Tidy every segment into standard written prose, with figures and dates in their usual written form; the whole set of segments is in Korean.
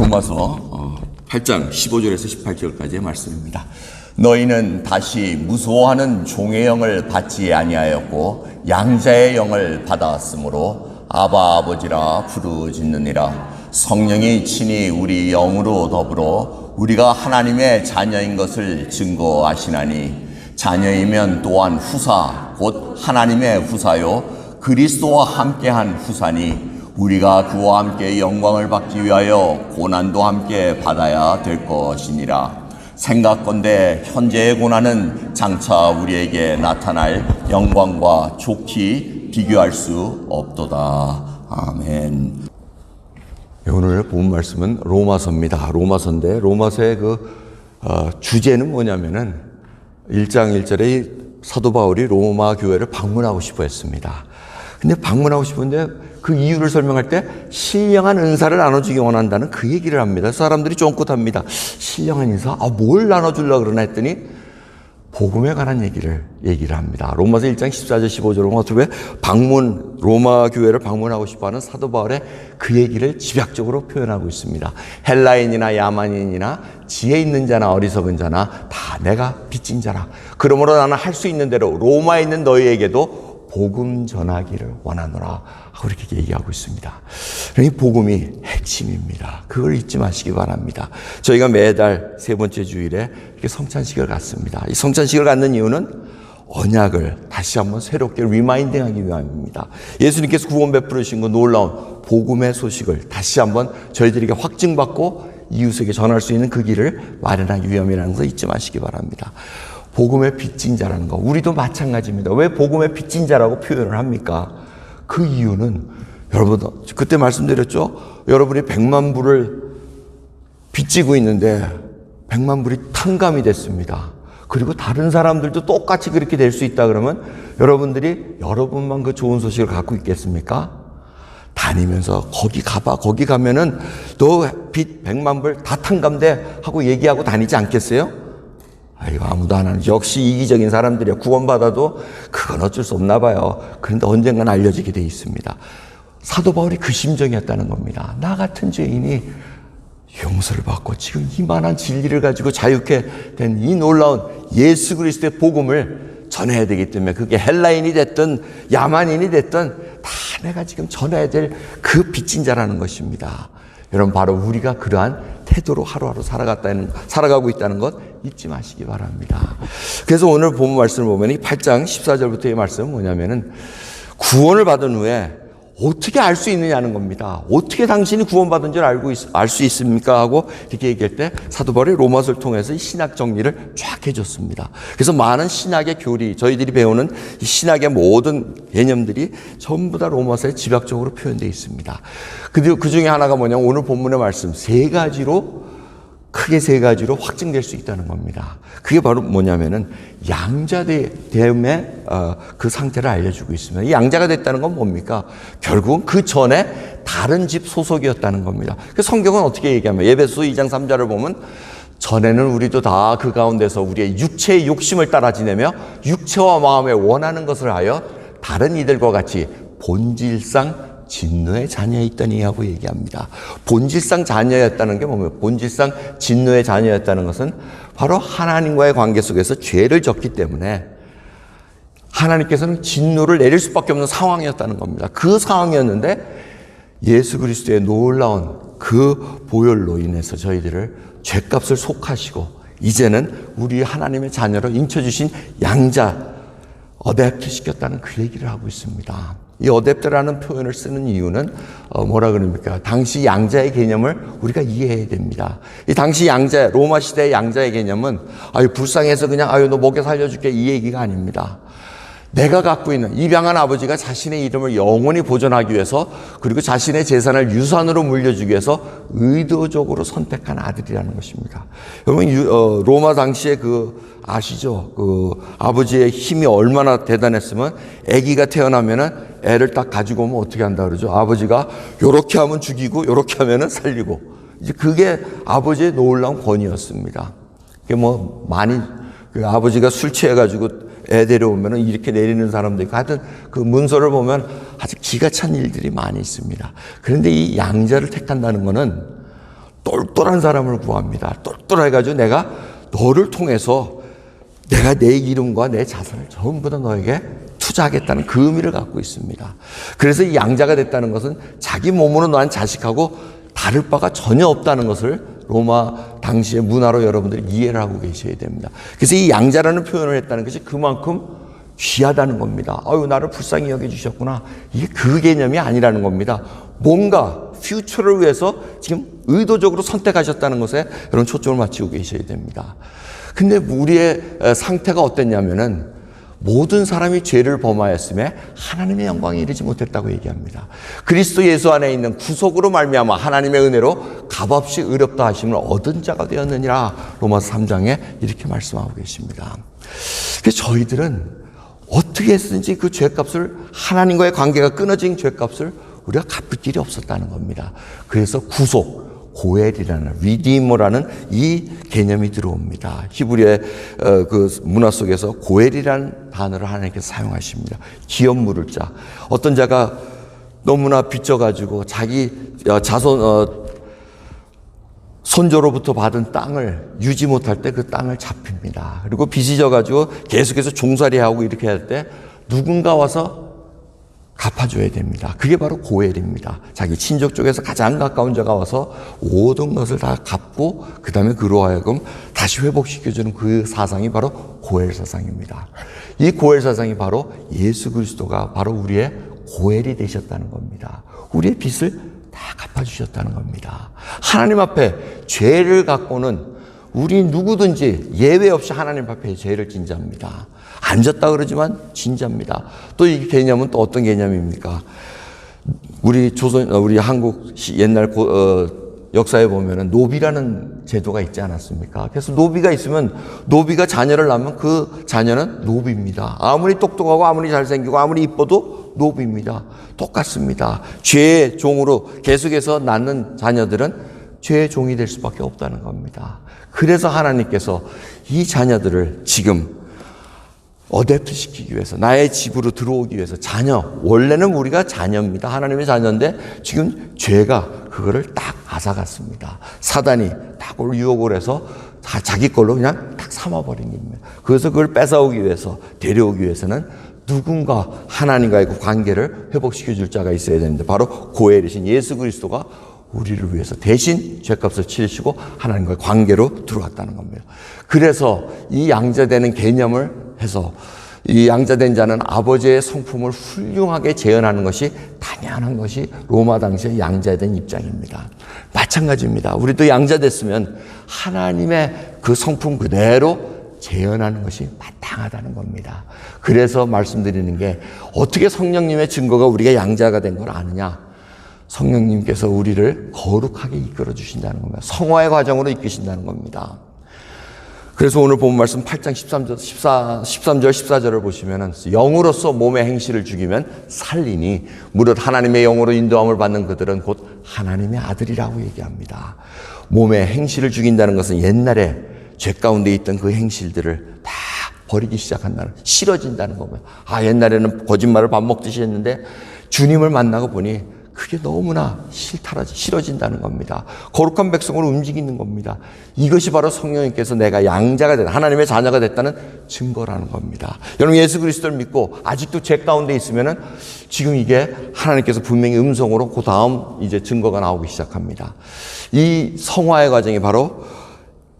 로마서 8장 15절에서 18절까지의 말씀입니다. 너희는 다시 무소하는 종의 영을 받지 아니하였고 양자의 영을 받았으므로 아바 아버지라 부르짖느니라. 성령이 친히 우리 영으로 더불어 우리가 하나님의 자녀인 것을 증거하시나니 자녀이면 또한 후사 곧 하나님의 후사요 그리스도와 함께한 후사니 우리가 그와 함께 영광을 받기 위하여 고난도 함께 받아야 될 것이니라. 생각건대 현재의 고난은 장차 우리에게 나타날 영광과 좋게 비교할 수 없도다. 아멘. 오늘 본 말씀은 로마서입니다. 로마서인데 로마서의 주제는 뭐냐면은 1장 1절에 사도 바울이 로마 교회를 방문하고 싶어 했습니다. 근데 방문하고 싶은데 그 이유를 설명할 때 신령한 은사를 나눠주기 원한다는 그 얘기를 합니다. 사람들이 쫑긋합니다. 신령한 은사? 뭘 나눠주려고 그러나 했더니 복음에 관한 얘기를 합니다. 로마서 1장 14절 15절은 어떻게 로마 교회를 방문하고 싶어하는 사도 바울의 그 얘기를 집약적으로 표현하고 있습니다. 헬라인이나 야만인이나 지혜 있는 자나 어리석은 자나 다 내가 빚진 자라. 그러므로 나는 할 수 있는 대로 로마에 있는 너희에게도 복음 전하기를 원하노라 하고 이렇게 얘기하고 있습니다. 이 복음이 핵심입니다. 그걸 잊지 마시기 바랍니다. 저희가 매달 세 번째 주일에 이렇게 성찬식을 갖습니다. 이 성찬식을 갖는 이유는 언약을 다시 한번 새롭게 리마인딩하기 위함입니다. 예수님께서 구원 베푸신 그 놀라운 복음의 소식을 다시 한번 저희들에게 확증받고 이웃에게 전할 수 있는 그 길을 마련하기 위함이라는 것을 잊지 마시기 바랍니다. 복음의 빚진 자라는 거, 우리도 마찬가지입니다. 왜 복음의 빚진 자라고 표현을 합니까? 그 이유는 여러분 그때 말씀드렸죠. 여러분이 100만 불을 빚지고 있는데 100만 불이 탕감이 됐습니다. 그리고 다른 사람들도 똑같이 그렇게 될 수 있다 그러면 여러분만 그 좋은 소식을 갖고 있겠습니까? 다니면서 거기 가면은 너 빚 100만 불 다 탕감돼 하고 얘기하고 다니지 않겠어요? 아무도 안 하는, 역시 이기적인 사람들이야. 구원받아도 그건 어쩔 수 없나 봐요. 그런데 언젠간 알려지게 돼 있습니다. 사도 바울이 그 심정이었다는 겁니다. 나 같은 죄인이 용서를 받고 지금 이만한 진리를 가지고 자유케 된 이 놀라운 예수 그리스도의 복음을 전해야 되기 때문에 그게 헬라인이 됐든 야만인이 됐든 다 내가 지금 전해야 될 그 빚진 자라는 것입니다. 여러분 바로 우리가 그러한 태도로 하루하루 살아가고 있다는 것 잊지 마시기 바랍니다. 그래서 오늘 본 말씀을 보면 이 8장 14절부터의 말씀은 뭐냐면은 구원을 받은 후에 어떻게 알 수 있느냐는 겁니다. 어떻게 당신이 구원받은 줄 알 수 있습니까? 하고 이렇게 얘기할 때 사도 바울이 로마서를 통해서 이 신학 정리를 쫙 해줬습니다. 그래서 많은 신학의 교리, 저희들이 배우는 이 신학의 모든 개념들이 전부 다 로마서에 집약적으로 표현되어 있습니다. 그 중에 하나가 뭐냐면 오늘 본문의 말씀 크게 세 가지로 확증될 수 있다는 겁니다. 그게 바로 뭐냐면은 양자됨의 그 상태를 알려주고 있습니다. 이 양자가 됐다는 건 뭡니까? 결국은 그 전에 다른 집 소속이었다는 겁니다. 그래서 성경은 어떻게 얘기하면 에베소 2장 3절을 보면 전에는 우리도 다 그 가운데서 우리의 육체의 욕심을 따라 지내며 육체와 마음에 원하는 것을 하여 다른 이들과 같이 본질상 진노의 자녀였더니 하고 얘기합니다. 본질상 자녀였다는 게 뭡니까? 본질상 진노의 자녀였다는 것은 바로 하나님과의 관계 속에서 죄를 졌기 때문에 하나님께서는 진노를 내릴 수밖에 없는 상황이었다는 겁니다. 그 상황이었는데 예수 그리스도의 놀라운 그 보혈로 인해서 저희들을 죄값을 속하시고 이제는 우리 하나님의 자녀로 인쳐주신 양자 어댑트 시켰다는 그 얘기를 하고 있습니다. 이 어댑트라는 표현을 쓰는 이유는 뭐라 그럽니까? 당시 양자의 개념을 우리가 이해해야 됩니다. 이 당시 로마 시대의 양자의 개념은 불쌍해서 그냥 너 먹여 살려줄게 이 얘기가 아닙니다. 내가 갖고 있는 입양한 아버지가 자신의 이름을 영원히 보존하기 위해서 그리고 자신의 재산을 유산으로 물려주기 위해서 의도적으로 선택한 아들이라는 것입니다. 여러분 로마 당시에 아시죠? 아버지의 힘이 얼마나 대단했으면 아기가 태어나면은 애를 딱 가지고 오면 어떻게 한다 그러죠? 아버지가 요렇게 하면 죽이고 요렇게 하면은 살리고 이제 그게 아버지의 놀라운 권위였습니다. 그게 많이 아버지가 술 취해가지고 애 데려오면은 이렇게 내리는 사람도 있고 하여튼 그 문서를 보면 아주 기가 찬 일들이 많이 있습니다. 그런데 이 양자를 택한다는 거는 똘똘한 사람을 구합니다. 똘똘해가지고 내가 너를 통해서 내가 내 이름과 내 자산을 전부 다 너에게 투자하겠다는 그 의미를 갖고 있습니다. 그래서 이 양자가 됐다는 것은 자기 몸으로 낳은 자식하고 다를 바가 전혀 없다는 것을 로마 당시의 문화로 여러분들이 이해를 하고 계셔야 됩니다. 그래서 이 양자라는 표현을 했다는 것이 그만큼 귀하다는 겁니다. 아유, 나를 불쌍히 여겨주셨구나. 이게 그 개념이 아니라는 겁니다. 뭔가 퓨처를 위해서 지금 의도적으로 선택하셨다는 것에 여러분 초점을 맞추고 계셔야 됩니다. 근데 우리의 상태가 어땠냐면은 모든 사람이 죄를 범하였음에 하나님의 영광에 이르지 못했다고 얘기합니다. 그리스도 예수 안에 있는 구속으로 말미암아 하나님의 은혜로 값없이 의롭다 하심을 얻은 자가 되었느니라. 로마서 3장에 이렇게 말씀하고 계십니다. 그래서 저희들은 어떻게 했든지 그 죄값을, 하나님과의 관계가 끊어진 죄값을 우리가 갚을 길이 없었다는 겁니다. 그래서 구속, 고엘이라는, 리디머라는 이 개념이 들어옵니다. 히브리의 그 문화 속에서 고엘이라는 단어를 하나님께서 사용하십니다. 기업 물을 자. 어떤 자가 너무나 빚져가지고 자기 자손, 손조로부터 받은 땅을 유지 못할 때 그 땅을 잡힙니다. 그리고 빚이 져가지고 계속해서 종살이하고 이렇게 할 때 누군가 와서 갚아줘야 됩니다. 그게 바로 고엘입니다. 자기 친족 쪽에서 가장 가까운 자가 와서 모든 것을 다 갚고 그 다음에 그로 하여금 다시 회복시켜주는 그 사상이 바로 고엘 사상입니다. 이 고엘 사상이 바로 예수 그리스도가 바로 우리의 고엘이 되셨다는 겁니다. 우리의 빚을 다 갚아주셨다는 겁니다. 하나님 앞에 죄를 갖고는 우리 누구든지 예외 없이 하나님 앞에 죄를 진 자입니다. 안 졌다 그러지만 진 자입니다. 또 이 개념은 또 어떤 개념입니까? 우리 한국 옛날 역사에 보면은 노비라는 제도가 있지 않았습니까? 그래서 노비가 있으면 노비가 자녀를 낳으면 그 자녀는 노비입니다. 아무리 똑똑하고 아무리 잘생기고 아무리 이뻐도 노비입니다. 똑같습니다. 죄의 종으로 계속해서 낳는 자녀들은 죄의 종이 될 수밖에 없다는 겁니다. 그래서 하나님께서 이 자녀들을 지금 어댑트 시키기 위해서, 나의 집으로 들어오기 위해서, 원래는 우리가 자녀입니다. 하나님의 자녀인데 지금 죄가 그거를 딱 앗아갔습니다. 사단이 딱 그걸 유혹을 해서 자기 걸로 그냥 딱 삼아버린 겁니다. 그래서 그걸 뺏어오기 위해서, 데려오기 위해서는 누군가 하나님과의 그 관계를 회복시켜 줄 자가 있어야 되는데 바로 고엘이신 예수 그리스도가 우리를 위해서 대신 죄값을 치르시고 하나님과의 관계로 들어왔다는 겁니다. 그래서 이 양자되는 개념을 해서 이 양자된 자는 아버지의 성품을 훌륭하게 재현하는 것이 당연한 것이 로마 당시의 양자된 입장입니다. 마찬가지입니다. 우리도 양자됐으면 하나님의 그 성품 그대로 재현하는 것이 마땅하다는 겁니다. 그래서 말씀드리는 게 어떻게 성령님의 증거가 우리가 양자가 된 걸 아느냐? 성령님께서 우리를 거룩하게 이끌어 주신다는 겁니다. 성화의 과정으로 이끄신다는 겁니다. 그래서 오늘 본 말씀 8장 13절 14절을 보시면은 영으로서 몸의 행실을 죽이면 살리니 무릇 하나님의 영으로 인도함을 받는 그들은 곧 하나님의 아들이라고 얘기합니다. 몸의 행실을 죽인다는 것은 옛날에 죄 가운데 있던 그 행실들을 다 버리기 시작한다는, 싫어진다는 겁니다. 옛날에는 거짓말을 밥 먹듯이 했는데 주님을 만나고 보니 그게 너무나 싫어진다는 겁니다. 거룩한 백성으로 움직이는 겁니다. 이것이 바로 성령님께서 내가 양자가 됐다, 하나님의 자녀가 됐다는 증거라는 겁니다. 여러분 예수 그리스도를 믿고 아직도 죄 가운데 있으면은 지금 이게 하나님께서 분명히 음성으로 그 다음 이제 증거가 나오기 시작합니다. 이 성화의 과정이 바로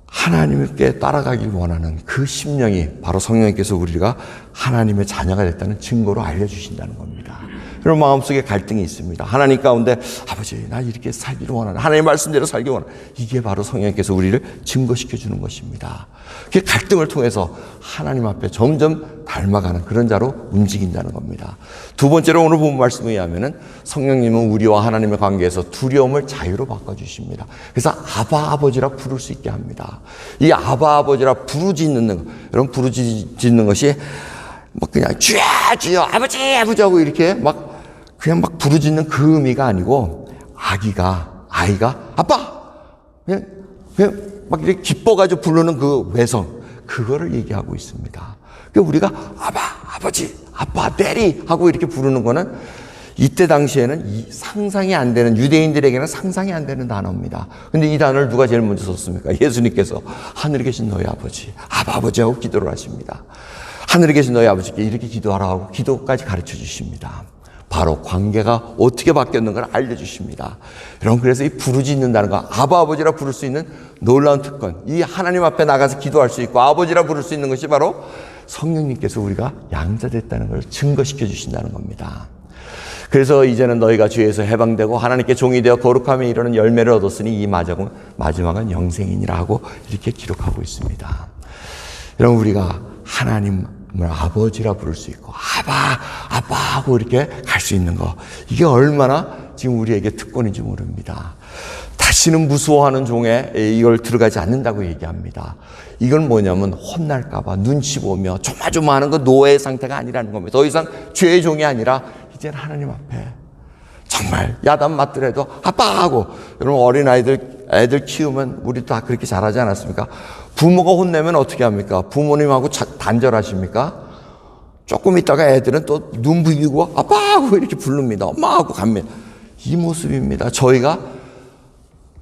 하나님께 따라가길 원하는 그 심령이 바로 성령님께서 우리가 하나님의 자녀가 됐다는 증거로 알려주신다는 겁니다. 그런 마음속에 갈등이 있습니다. 하나님 가운데 아버지 나 이렇게 살기를 원하는, 하나님의 말씀대로 살기 원하는, 이게 바로 성령님께서 우리를 증거시켜 주는 것입니다. 그 갈등을 통해서 하나님 앞에 점점 닮아가는 그런 자로 움직인다는 겁니다. 두 번째로 오늘 본 말씀에 의하면은 성령님은 우리와 하나님의 관계에서 두려움을 자유로 바꿔주십니다. 그래서 아바 아버지라 부를 수 있게 합니다. 이 아바 아버지라 부르짖는, 여러분 부르짖는 것이 막 그냥 주여 주여 아버지 아버지 하고 이렇게 그냥 부르짖는 그 의미가 아니고 아이가 아빠 그냥 막 이렇게 기뻐가지고 부르는 그 외성, 그거를 얘기하고 있습니다. 그러니까 우리가 아빠 아버지 아빠 데리 하고 이렇게 부르는 거는 이때 당시에는 상상이 안 되는, 유대인들에게는 상상이 안 되는 단어입니다. 근데 이 단어를 누가 제일 먼저 썼습니까? 예수님께서 하늘에 계신 너희 아버지, 아버지하고 기도를 하십니다. 하늘에 계신 너희 아버지께 이렇게 기도하라고 기도까지 가르쳐 주십니다. 바로 관계가 어떻게 바뀌었는가를 알려주십니다. 여러분, 그래서 이 부르짖는다는 거, 아버지라 부를 수 있는 놀라운 특권, 이 하나님 앞에 나가서 기도할 수 있고 아버지라 부를 수 있는 것이 바로 성령님께서 우리가 양자됐다는 걸 증거시켜 주신다는 겁니다. 그래서 이제는 너희가 죄에서 해방되고 하나님께 종이 되어 거룩함에 이르는 열매를 얻었으니 이 마지막은 영생이니라 하고 이렇게 기록하고 있습니다. 여러분, 우리가 하나님을 아버지라 부를 수 있고 아빠 하고 이렇게 갈 수 있는 거, 이게 얼마나 지금 우리에게 특권인지 모릅니다. 다시는 무수워하는 종에 이걸 들어가지 않는다고 얘기합니다. 이건 뭐냐면 혼날까 봐 눈치 보며 조마조마하는 그 노예의 상태가 아니라는 겁니다. 더 이상 죄의 종이 아니라 이제는 하나님 앞에 정말 야단 맞더라도 아빠 하고. 여러분, 어린아이들 애들 키우면 우리 다 그렇게 잘하지 않았습니까? 부모가 혼내면 어떻게 합니까? 부모님하고 단절하십니까? 조금 있다가 애들은 또 눈 부비고 아빠 하고 이렇게 부릅니다. 엄마 하고 갑니다. 이 모습입니다. 저희가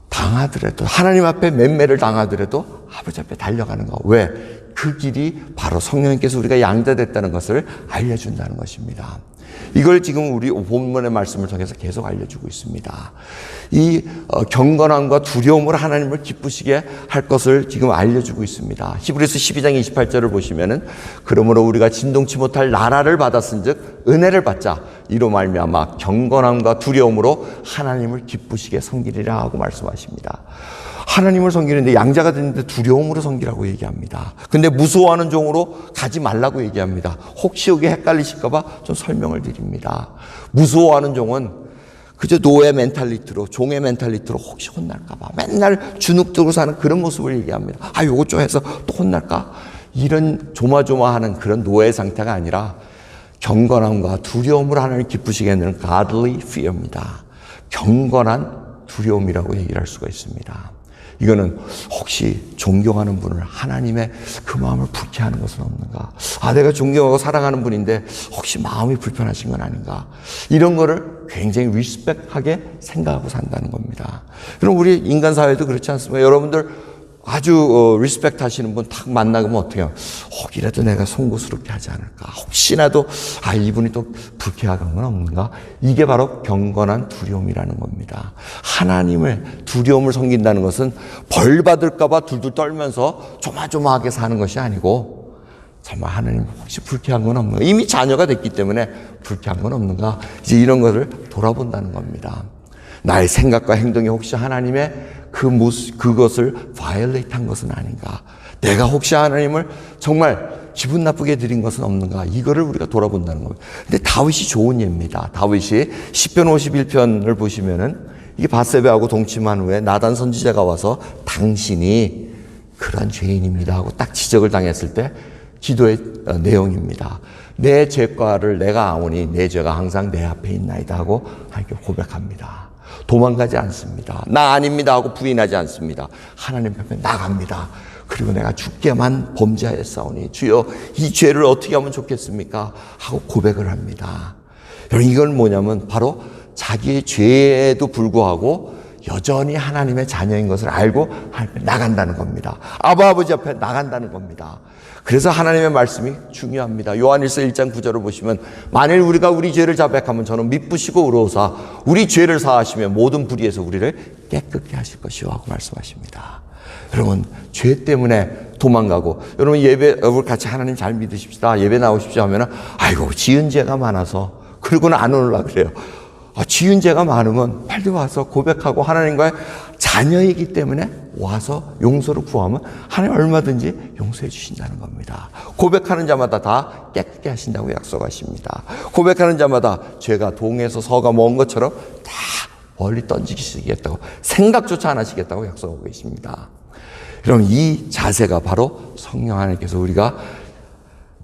당하더라도, 하나님 앞에 맴매를 당하더라도 아버지 앞에 달려가는 거. 왜? 그 길이 바로 성령님께서 우리가 양자됐다는 것을 알려준다는 것입니다. 이걸 지금 우리 본문의 말씀을 통해서 계속 알려주고 있습니다. 이 경건함과 두려움으로 하나님을 기쁘시게 할 것을 지금 알려주고 있습니다. 히브리서 12장 28절을 보시면은 그러므로 우리가 진동치 못할 나라를 받았은즉 은혜를 받자 이로 말미암아 경건함과 두려움으로 하나님을 기쁘시게 섬기리라 하고 말씀하십니다. 하나님을 섬기는데 양자가 되는데 두려움으로 섬기라고 얘기합니다. 근데 무서워하는 종으로 가지 말라고 얘기합니다. 혹시 여기 헷갈리실까 봐 좀 설명을 드립니다. 무서워하는 종은 그저 노예 멘탈리티로, 종의 멘탈리티로 혹시 혼날까 봐 맨날 주눅 들고 사는 그런 모습을 얘기합니다. 요거 좀 해서 또 혼날까? 이런 조마조마하는 그런 노예 상태가 아니라 경건함과 두려움으로 하나님을 기쁘시게 하는 godly fear입니다. 경건한 두려움이라고 얘기를 할 수가 있습니다. 이거는 혹시 존경하는 분을 하나님의 그 마음을 불쾌하는 것은 없는가? 내가 존경하고 사랑하는 분인데 혹시 마음이 불편하신 건 아닌가? 이런 거를 굉장히 리스펙하게 생각하고 산다는 겁니다. 그럼 우리 인간 사회도 그렇지 않습니까? 여러분들 아주 리스펙트 하시는 분 딱 만나면 어떻게 해요? 혹이라도 내가 송구스럽게 하지 않을까? 혹시라도 이분이 또 불쾌한 건 없는가? 이게 바로 경건한 두려움이라는 겁니다. 하나님의 두려움을 섬긴다는 것은 벌 받을까 봐 둘둘 떨면서 조마조마하게 사는 것이 아니고 정말 하나님 혹시 불쾌한 건 없는가? 이미 자녀가 됐기 때문에 불쾌한 건 없는가? 이제 이런 것을 돌아본다는 겁니다. 나의 생각과 행동이 혹시 하나님의 그것을 바이올레이트 한 것은 아닌가? 내가 혹시 하나님을 정말 기분 나쁘게 드린 것은 없는가? 이거를 우리가 돌아본다는 겁니다. 근데 다윗이 좋은 예입니다. 다윗이 시편 51편을 보시면은 이게 밧세바하고 동침한 후에 나단 선지자가 와서 당신이 그런 죄인입니다 하고 딱 지적을 당했을 때 기도의 내용입니다. 내 죄과를 내가 아오니 내 죄가 항상 내 앞에 있나이다 하고 하나님께 고백합니다. 도망가지 않습니다. 나 아닙니다 하고 부인하지 않습니다. 하나님 앞에 나갑니다. 그리고 내가 주께만 범죄하였사오니 주여 이 죄를 어떻게 하면 좋겠습니까? 하고 고백을 합니다. 여러분, 이건 뭐냐면 바로 자기의 죄에도 불구하고 여전히 하나님의 자녀인 것을 알고 하나님 앞에 나간다는 겁니다. 아버지 앞에 나간다는 겁니다. 그래서 하나님의 말씀이 중요합니다. 요한일서 1장 9절을 보시면 만일 우리가 우리 죄를 자백하면 저는 미쁘시고 의로우사 우리 죄를 사하시며 모든 불의에서 우리를 깨끗게 하실 것이요 하고 말씀하십니다. 여러분, 죄 때문에 도망가고, 여러분 예배 우리 같이 하나님 잘 믿으십시다, 예배 나오십시오 하면은 지은 죄가 많아서 그러고는 안 오려고 그래요. 지은 죄가 많으면 빨리 와서 고백하고 하나님과의 자녀이기 때문에 와서 용서를 구하면 하나님 얼마든지 용서해 주신다는 겁니다. 고백하는 자마다 다 깨끗게 하신다고 약속하십니다. 고백하는 자마다 죄가 동에서 서가 먼 것처럼 다 멀리 던지시겠다고, 생각조차 안 하시겠다고 약속하고 계십니다. 여러분, 이 자세가 바로 성령 하나님께서 우리가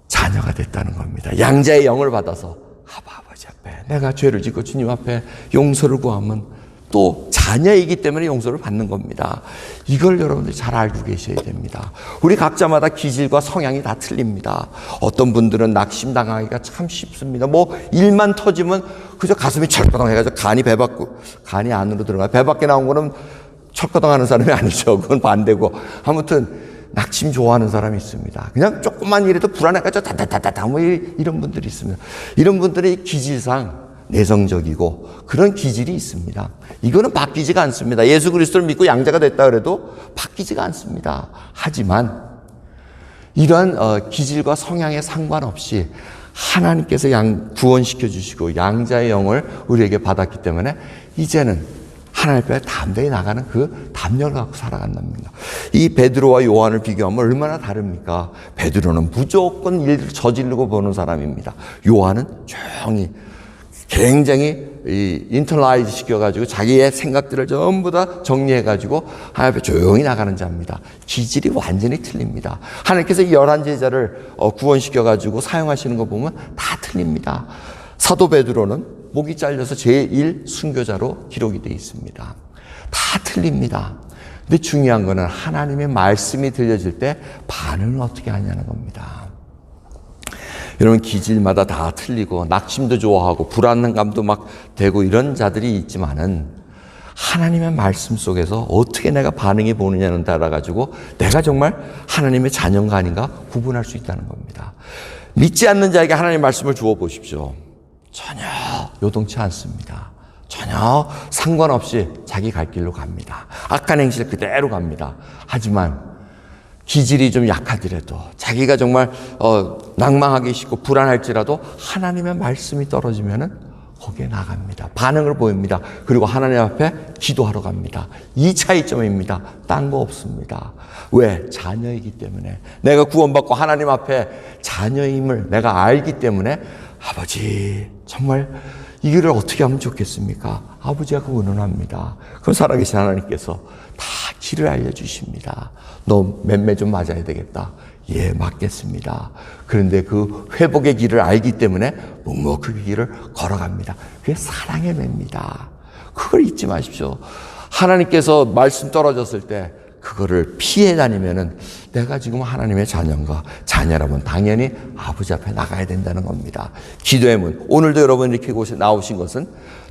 자녀가 됐다는 겁니다. 양자의 영을 받아서 아버지 앞에 내가 죄를 짓고 주님 앞에 용서를 구하면 또 자녀이기 때문에 용서를 받는 겁니다. 이걸 여러분들이 잘 알고 계셔야 됩니다. 우리 각자마다 기질과 성향이 다 틀립니다. 어떤 분들은 낙심당하기가 참 쉽습니다. 뭐 일만 터지면 그저 가슴이 철거덩 해가지고 간이 안으로 들어가. 배 밖에 나온 거는 철거덩하는 사람이 아니죠. 그건 반대고. 아무튼 낙심 좋아하는 사람이 있습니다. 그냥 조금만 일해도 불안해가지고 다다다다다 뭐 이런 분들이 있습니다. 이런 분들의 기질상 내성적이고 그런 기질이 있습니다. 이거는 바뀌지가 않습니다. 예수 그리스도를 믿고 양자가 됐다 그래도 바뀌지가 않습니다. 하지만 이러한 기질과 성향에 상관없이 하나님께서 구원시켜 주시고 양자의 영을 우리에게 받았기 때문에 이제는 하나님 앞에 담대히 나가는 그 담력을 갖고 살아간답니다. 이 베드로와 요한을 비교하면 얼마나 다릅니까? 베드로는 무조건 일을 저지르고 보는 사람입니다. 요한은 조용히 굉장히 인터라이즈 시켜가지고 자기의 생각들을 전부 다 정리해가지고 하나님 앞에 조용히 나가는 자입니다. 기질이 완전히 틀립니다. 하나님께서 11제자를 구원시켜가지고 사용하시는 거 보면 다 틀립니다. 사도 베드로는 목이 잘려서 제1 순교자로 기록이 되어 있습니다. 다 틀립니다. 근데 중요한 거는 하나님의 말씀이 들려질 때 반응을 어떻게 하냐는 겁니다. 여러분 기질마다 다 틀리고 낙심도 좋아하고 불안감도 막 되고 이런 자들이 있지만은 하나님의 말씀 속에서 어떻게 내가 반응이 보느냐는 따라 가지고 내가 정말 하나님의 자녀인가 아닌가 구분할 수 있다는 겁니다. 믿지 않는 자에게 하나님의 말씀을 주어 보십시오. 전혀 요동치 않습니다. 전혀 상관없이 자기 갈 길로 갑니다. 악한 행실 그대로 갑니다. 하지만 기질이 좀 약하더라도 자기가 정말 낭망하기 쉽고 불안할지라도 하나님의 말씀이 떨어지면은 거기에 나갑니다. 반응을 보입니다. 그리고 하나님 앞에 기도하러 갑니다. 이 차이점입니다. 딴 거 없습니다. 왜? 자녀이기 때문에. 내가 구원받고 하나님 앞에 자녀임을 내가 알기 때문에 아버지 정말 이 길을 어떻게 하면 좋겠습니까? 아버지가 그 의논합니다. 그럼 살아계신 하나님께서 다 길을 알려주십니다. 너 맴매 좀 맞아야 되겠다. 예, 맞겠습니다. 그런데 그 회복의 길을 알기 때문에 묵묵히 그 길을 걸어갑니다. 그게 사랑의 매입니다. 그걸 잊지 마십시오. 하나님께서 말씀 떨어졌을 때 그거를 피해 다니면은 내가 지금 하나님의 자녀라면 당연히 아버지 앞에 나가야 된다는 겁니다. 기도의 문. 오늘도 여러분 이렇게 나오신 것은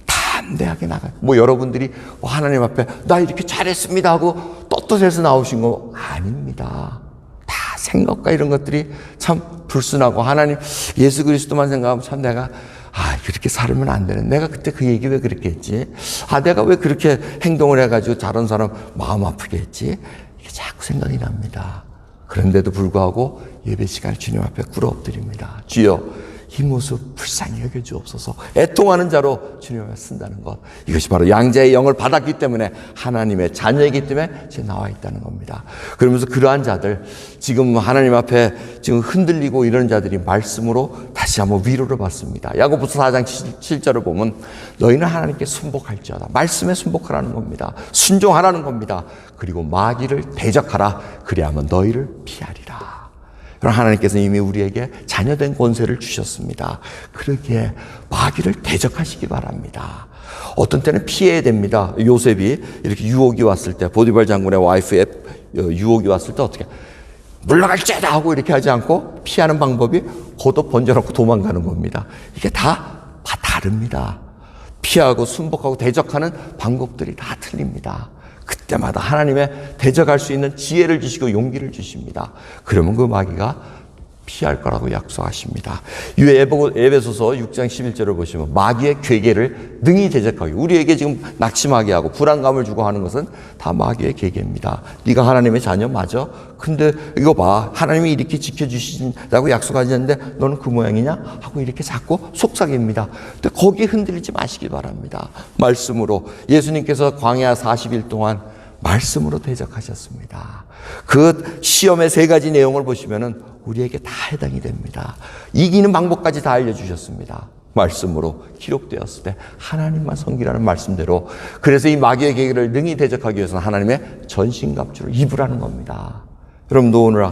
담대하게 나가요. 뭐 여러분들이 하나님 앞에 나 이렇게 잘했습니다 하고 떳떳해서 나오신 거 아닙니다. 다 생각과 이런 것들이 참 불순하고 하나님 예수 그리스도만 생각하면 참 내가 그렇게 살면 안 되는. 내가 그때 그 얘기 왜 그렇게 했지? 내가 왜 그렇게 행동을 해가지고 다른 사람 마음 아프게 했지? 이게 자꾸 생각이 납니다. 그런데도 불구하고 예배 시간에 주님 앞에 꿇어 엎드립니다. 주여 이 모습 불쌍히 여겨주옵소서. 애통하는 자로 주님 앞에 쓴다는 것. 이것이 바로 양자의 영을 받았기 때문에 하나님의 자녀이기 때문에 지금 나와 있다는 겁니다. 그러면서 그러한 자들 지금 하나님 앞에 지금 흔들리고 이런 자들이 말씀으로 다시 한번 위로를 받습니다. 야고보서 4장 7절을 보면 너희는 하나님께 순복할지어다. 말씀에 순복하라는 겁니다. 순종하라는 겁니다. 그리고 마귀를 대적하라. 그리하면 너희를 피하리라. 그럼 하나님께서 이미 우리에게 자녀된 권세를 주셨습니다. 그러기에 마귀를 대적하시기 바랍니다. 어떤 때는 피해야 됩니다. 요셉이 이렇게 유혹이 왔을 때 보디발 장군의 와이프에 유혹이 왔을 때 어떻게 물러갈지어다 하고 이렇게 하지 않고 피하는 방법이 겉옷 번져놓고 도망가는 겁니다. 이게 다 다릅니다. 피하고 순복하고 대적하는 방법들이 다 틀립니다. 그때마다 하나님의 대적할 수 있는 지혜를 주시고 용기를 주십니다. 그러면 그 마귀가 피할 거라고 약속하십니다. 에베소서 6장 11절을 보시면 마귀의 괴계를 능히 대적하기. 우리에게 지금 낙심하게 하고 불안감을 주고 하는 것은 다 마귀의 괴계입니다. 네가 하나님의 자녀 맞아? 근데 이거 봐. 하나님이 이렇게 지켜주신다고 약속하셨는데 너는 그 모양이냐? 하고 이렇게 자꾸 속삭입니다. 근데 거기에 흔들리지 마시기 바랍니다. 말씀으로 예수님께서 광야 40일 동안 말씀으로 대적하셨습니다. 그 시험의 3가지 내용을 보시면은 우리에게 다 해당이 됩니다. 이기는 방법까지 다 알려주셨습니다. 말씀으로 기록되었을 때 하나님만 섬기라는 말씀대로. 그래서 이 마귀의 계기를 능히 대적하기 위해서는 하나님의 전신갑주를 입으라는 겁니다. 여러분도 오늘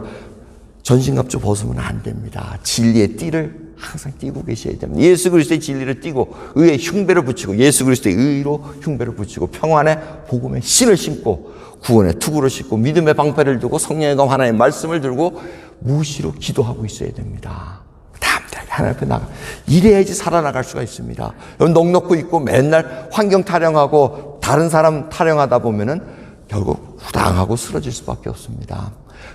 전신갑주 벗으면 안 됩니다. 진리의 띠를 항상 띄고 계셔야 됩니다. 예수 그리스도의 진리를 띄고 의의 흉배를 붙이고 예수 그리스도의 의로 흉배를 붙이고 평안의 복음의 신을 신고 구원의 투구를 신고 믿음의 방패를 들고 성령의 검 하나의 말씀을 들고 무시로 기도하고 있어야 됩니다. 하나님 앞에 나가. 이래야지 살아나갈 수가 있습니다. 넉넉고 있고 맨날 환경 타령하고 다른 사람 타령하다 보면은 결국 후당하고 쓰러질 수밖에 없습니다.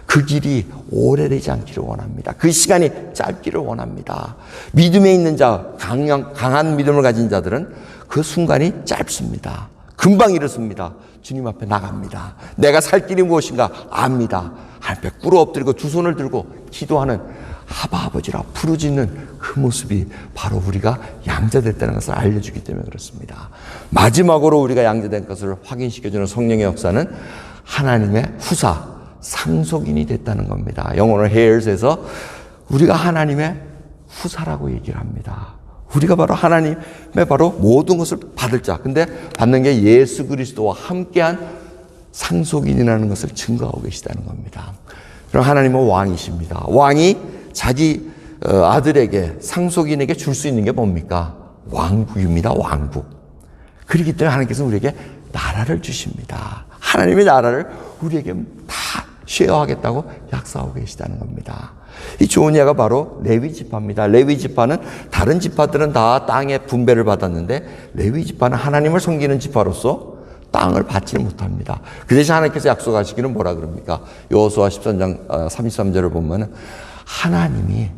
그 길이 오래되지 않기를 원합니다. 그 시간이 짧기를 원합니다. 믿음에 있는 자, 강한 믿음을 가진 자들은 그 순간이 짧습니다. 금방 이렇습니다. 주님 앞에 나갑니다. 내가 살 길이 무엇인가 압니다. 하나님 앞에 꿇어 엎드리고 두 손을 들고 기도하는 아바 아버지라 부르짖는 그 모습이 바로 우리가 양자됐다는 것을 알려주기 때문에 그렇습니다. 마지막으로 우리가 양자된 것을 확인시켜주는 성령의 역사는 하나님의 후사, 상속인이 됐다는 겁니다. 영어로 heirs에서 우리가 하나님의 후사라고 얘기를 합니다. 우리가 바로 하나님의 바로 모든 것을 받을 자. 근데 받는 게 예수 그리스도와 함께한 상속인이라는 것을 증거하고 계시다는 겁니다. 그럼 하나님은 왕이십니다. 왕이 자기 아들에게 상속인에게 줄 수 있는 게 뭡니까? 왕국입니다. 왕국. 그렇기 때문에 하나님께서 우리에게 나라를 주십니다. 하나님의 나라를 우리에게 다 쉐어하겠다고 약속하고 계시다는 겁니다. 이 좋은 예가 바로 레위 지파입니다. 레위 지파는 다른 지파들은 다 땅의 분배를 받았는데 레위 지파는 하나님을 섬기는 지파로서 땅을 받지 못합니다. 그 대신 하나님께서 약속하시기는 뭐라 그럽니까? 여호수아 13장 33절을 보면은 하나님이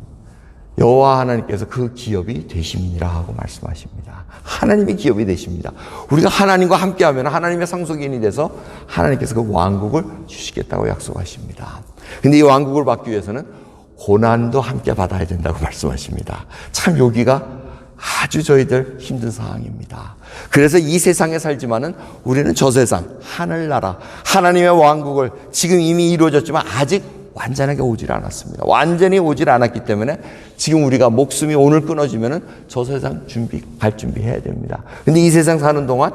여호와 하나님께서 그 기업이 되심이니라 하고 말씀하십니다. 하나님이 기업이 되십니다. 우리가 하나님과 함께하면 하나님의 상속인이 돼서 하나님께서 그 왕국을 주시겠다고 약속하십니다. 근데 이 왕국을 받기 위해서는 고난도 함께 받아야 된다고 말씀하십니다. 참 여기가 아주 저희들 힘든 상황입니다. 그래서 이 세상에 살지만은 우리는 저 세상, 하늘나라, 하나님의 왕국을 지금 이미 이루어졌지만 아직 완전하게 오질 않았습니다. 완전히 오질 않았기 때문에 지금 우리가 목숨이 오늘 끊어지면은 저 세상 갈 준비해야 됩니다. 근데 이 세상 사는 동안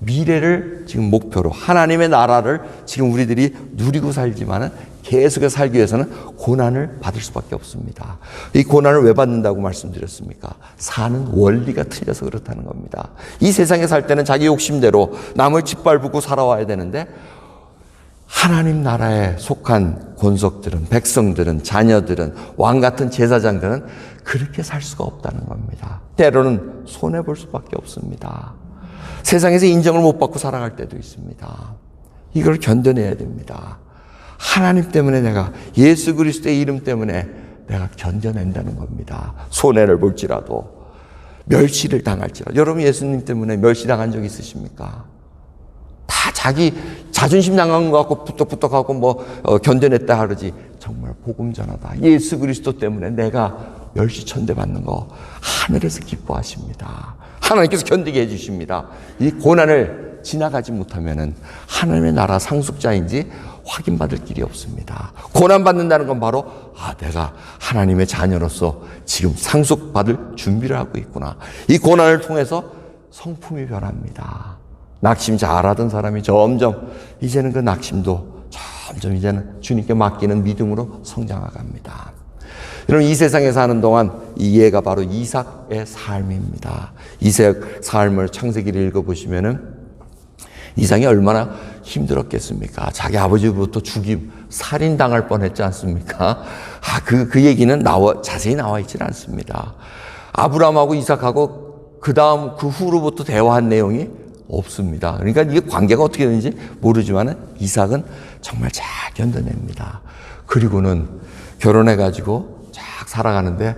미래를 지금 목표로 하나님의 나라를 지금 우리들이 누리고 살지만은 계속해서 살기 위해서는 고난을 받을 수밖에 없습니다. 이 고난을 왜 받는다고 말씀드렸습니까? 사는 원리가 틀려서 그렇다는 겁니다. 이 세상에 살 때는 자기 욕심대로 남을 짓밟고 살아와야 되는데 하나님 나라에 속한 권속들은, 백성들은, 자녀들은, 왕 같은 제사장들은 그렇게 살 수가 없다는 겁니다. 때로는 손해볼 수밖에 없습니다. 세상에서 인정을 못 받고 살아갈 때도 있습니다. 이걸 견뎌내야 됩니다. 하나님 때문에 내가, 예수 그리스도의 이름 때문에 내가 견뎌낸다는 겁니다. 손해를 볼지라도, 멸시를 당할지라도. 여러분 예수님 때문에 멸시당한 적 있으십니까? 다 자기 자존심 상한 것 같고 부떡부떡하고 견뎌냈다 하르지 정말 복음 전하다. 예수 그리스도 때문에 내가 멸시천대 받는 거 하늘에서 기뻐하십니다. 하나님께서 견디게 해주십니다. 이 고난을 지나가지 못하면은 하나님의 나라 상속자인지 확인받을 길이 없습니다. 고난받는다는 건 바로 내가 하나님의 자녀로서 지금 상속받을 준비를 하고 있구나. 이 고난을 통해서 성품이 변합니다. 낙심 잘하던 사람이 점점 이제는 그 낙심도 점점 이제는 주님께 맡기는 믿음으로 성장해갑니다. 여러분 이 세상에 사는 동안 이 예가 바로 이삭의 삶입니다. 이삭 삶을 창세기를 읽어보시면은 이삭이 얼마나 힘들었겠습니까? 자기 아버지부터 죽임, 살인당할 뻔했지 않습니까? 그 얘기는 자세히 나와 있지는 않습니다. 아브라함하고 이삭하고 그 후로부터 대화한 내용이 없습니다. 그러니까 이게 관계가 어떻게 되는지 모르지만은 이삭은 정말 잘 견뎌냅니다. 그리고는 결혼해가지고 쫙 살아가는데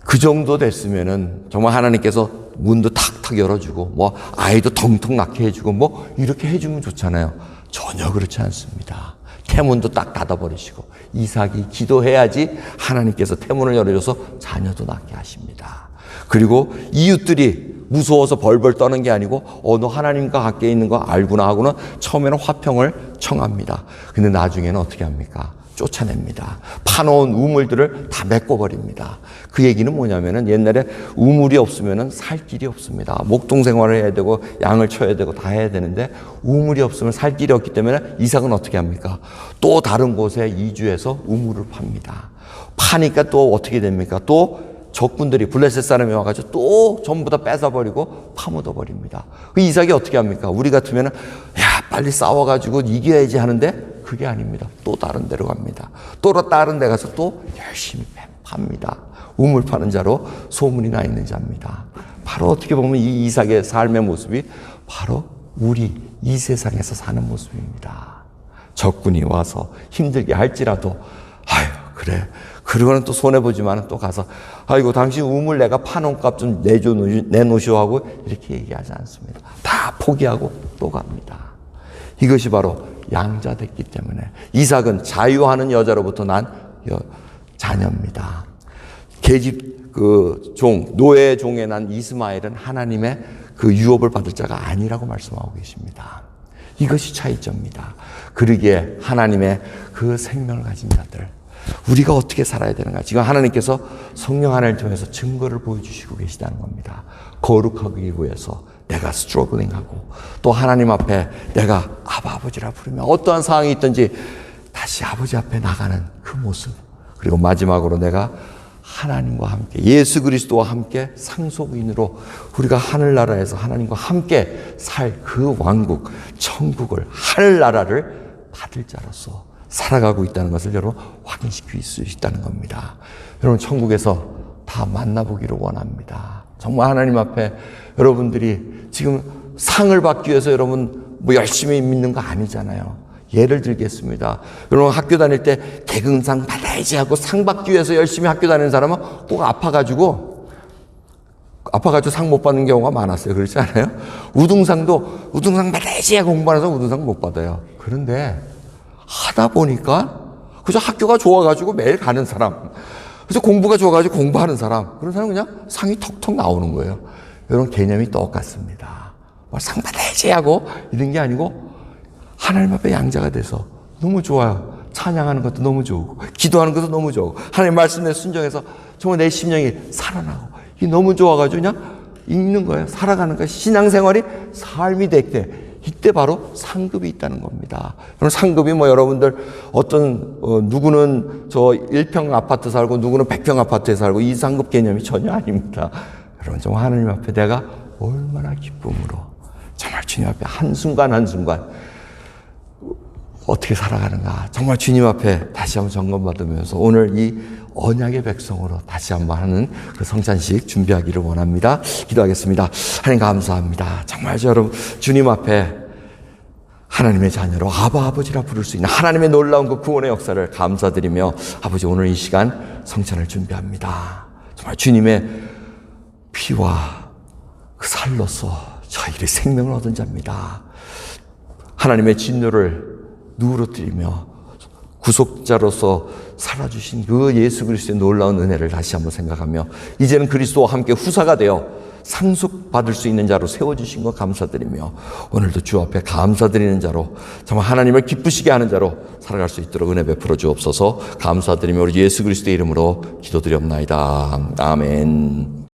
그 정도 됐으면은 정말 하나님께서 문도 탁탁 열어주고 아이도 텅텅 낳게 해주고 이렇게 해주면 좋잖아요. 전혀 그렇지 않습니다. 태문도 딱 닫아버리시고 이삭이 기도해야지 하나님께서 태문을 열어줘서 자녀도 낳게 하십니다. 그리고 이웃들이 무서워서 벌벌 떠는 게 아니고 너 하나님과 가까이 있는 거 알구나 하고는 처음에는 화평을 청합니다. 근데 나중에는 어떻게 합니까? 쫓아냅니다. 파놓은 우물들을 다 메꿔버립니다. 그 얘기는 뭐냐면은 옛날에 우물이 없으면은 살 길이 없습니다. 목동 생활을 해야 되고 양을 쳐야 되고 다 해야 되는데 우물이 없으면 살 길이 없기 때문에 이삭은 어떻게 합니까? 또 다른 곳에 이주해서 우물을 팝니다. 파니까 또 어떻게 됩니까? 또 적군들이 블레셋 사람이 와가지고 또 전부 다 뺏어버리고 파묻어버립니다. 그 이삭이 어떻게 합니까? 우리 같으면 야 빨리 싸워가지고 이겨야지 하는데 그게 아닙니다. 또 다른 데로 갑니다. 또 다른 데 가서 또 열심히 팝니다. 우물 파는 자로 소문이 나 있는 자입니다. 바로 어떻게 보면 이 이삭의 삶의 모습이 바로 우리 이 세상에서 사는 모습입니다. 적군이 와서 힘들게 할지라도 아유 그래 그러고는 또 손해보지만 또 가서 아이고 당신 우물 내가 파놓은 값 좀 내놓으시오 하고 이렇게 얘기하지 않습니다. 다 포기하고 또 갑니다. 이것이 바로 양자 됐기 때문에 이삭은 자유하는 여자로부터 난 자녀입니다. 계집 노예 종에 난 이스마엘은 하나님의 그 유업을 받을 자가 아니라고 말씀하고 계십니다. 이것이 차이점입니다. 그러기에 하나님의 그 생명을 가진 자들 우리가 어떻게 살아야 되는가 지금 하나님께서 성령 하나님을 통해서 증거를 보여주시고 계시다는 겁니다. 거룩하기 위해서 내가 스트러글링하고 또 하나님 앞에 내가 아버지라 부르며 어떠한 상황이 있든지 다시 아버지 앞에 나가는 그 모습 그리고 마지막으로 내가 하나님과 함께 예수 그리스도와 함께 상속인으로 우리가 하늘나라에서 하나님과 함께 살 그 왕국 천국을 하늘나라를 받을 자로서 살아가고 있다는 것을 여러분 확인시킬 수 있다는 겁니다. 여러분 천국에서 다 만나보기를 원합니다. 정말 하나님 앞에 여러분들이 지금 상을 받기 위해서 여러분 뭐 열심히 믿는 거 아니잖아요. 예를 들겠습니다. 여러분 학교 다닐 때 개근상 받아야지 하고 상 받기 위해서 열심히 학교 다니는 사람은 꼭 아파가지고 상 못 받는 경우가 많았어요. 그렇지 않아요? 우등상 받아야지 하고 공부하는 사람 우등상 못 받아요. 그런데 하다 보니까 그저 학교가 좋아가지고 매일 가는 사람 그래서 공부가 좋아가지고 공부하는 사람 그런 사람은 그냥 상이 턱턱 나오는 거예요. 이런 개념이 똑같습니다. 상 받아야지 하고 이런 게 아니고 하나님 앞에 양자가 돼서 너무 좋아요. 찬양하는 것도 너무 좋고 기도하는 것도 너무 좋고 하나님 말씀에 순종해서 정말 내 심령이 살아나고 이게 너무 좋아가지고 그냥 읽는 거예요. 살아가는 거예요. 신앙생활이 삶이 될 때 이때 바로 상급이 있다는 겁니다. 그럼 상급이 뭐 여러분들 어떤 누구는 저 1평 아파트 살고 누구는 100평 아파트에 살고 이 상급 개념이 전혀 아닙니다. 여러분 정말 하나님 앞에 내가 얼마나 기쁨으로 정말 주님 앞에 한순간 한순간 어떻게 살아가는가 정말 주님 앞에 다시 한번 점검받으면서 오늘 이 언약의 백성으로 다시 한번 하는 그 성찬식 준비하기를 원합니다. 기도하겠습니다. 하나님 감사합니다. 정말 여러분 주님 앞에 하나님의 자녀로 아버지라 부를 수 있는 하나님의 놀라운 그 구원의 역사를 감사드리며 아버지 오늘 이 시간 성찬을 준비합니다. 정말 주님의 피와 그 살로서 저희들이 생명을 얻은 자입니다. 하나님의 진노를 누그러뜨리며 구속자로서 살아주신 그 예수 그리스도의 놀라운 은혜를 다시 한번 생각하며 이제는 그리스도와 함께 후사가 되어 상속받을 수 있는 자로 세워주신 것 감사드리며 오늘도 주 앞에 감사드리는 자로 정말 하나님을 기쁘시게 하는 자로 살아갈 수 있도록 은혜 베풀어 주옵소서. 감사드리며 우리 예수 그리스도의 이름으로 기도드리옵나이다. 아멘.